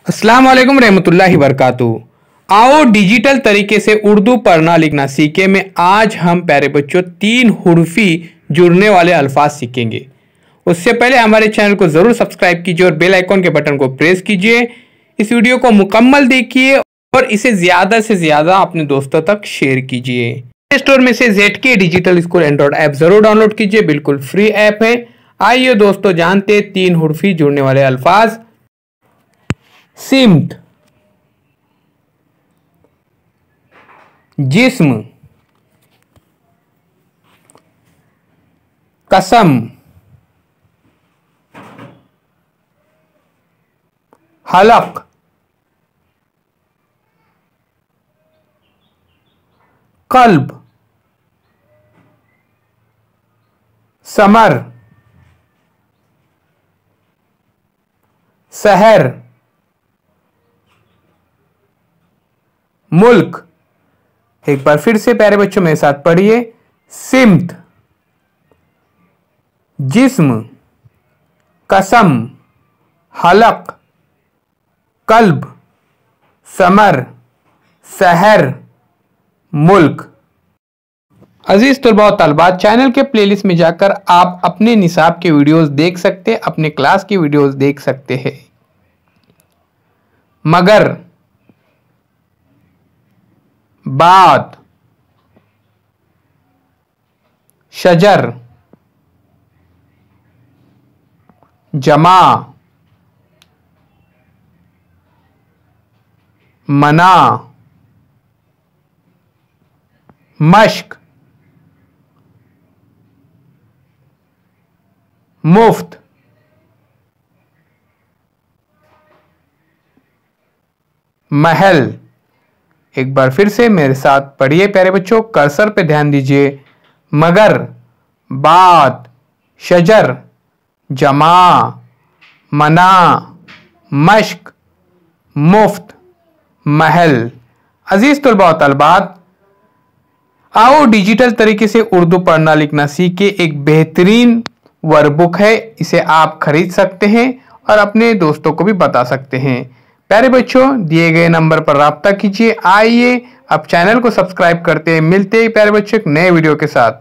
अस्सलाम वालेकुम रहमतुल्लाहि वबरकातुहू। आओ डिजिटल तरीके से उर्दू पढ़ना लिखना सीखे में आज हम प्यारे बच्चों 3 हुर्फी जुड़ने वाले अल्फाज सीखेंगे। उससे पहले हमारे चैनल को जरूर सब्सक्राइब कीजिए और बेल आइकॉन के बटन को प्रेस कीजिए। इस वीडियो को मुकम्मल देखिए और इसे ज्यादा से ज्यादा अपने दोस्तों तक शेयर कीजिए। प्ले स्टोर में से ZK digital school Android app जरूर डाउनलोड कीजिए, बिल्कुल फ्री ऐप है। आइए दोस्तों जानते 3 हुर्फी जुड़ने वाले अल्फाज। सिम्त, जिस्म, कसम, हलक, कल्ब, समर, सहर, मुल्क। एक बार फिर से प्यारे बच्चों मेरे साथ पढ़िए। सिम्त, जिस्म, कसम, हलक, कल्ब, समर, सहर, मुल्क। अजीज तलबा और तलबात, चैनल के प्लेलिस्ट में जाकर आप अपने निसाब के वीडियोस देख सकते, अपने क्लास की वीडियोस देख सकते हैं। मगर, बाद, शजर, जमा, मना, मश्क, मुफ्त, महल। एक बार फिर से मेरे साथ पढ़िए प्यारे बच्चों, कर्सर पे ध्यान दीजिए। मगर, बाद, शजर, जमा, मना, मश्क, मुफ्त, महल। अजीज तलबा और तलबात, आओ डिजिटल तरीके से उर्दू पढ़ना लिखना सीखे। एक बेहतरीन वर्कबुक है, इसे आप खरीद सकते हैं और अपने दोस्तों को भी बता सकते हैं। प्यारे बच्चों, दिए गए नंबर पर राब्ता कीजिए। आइए अब चैनल को सब्सक्राइब करते हैं। मिलते हैं प्यारे बच्चों एक नए वीडियो के साथ।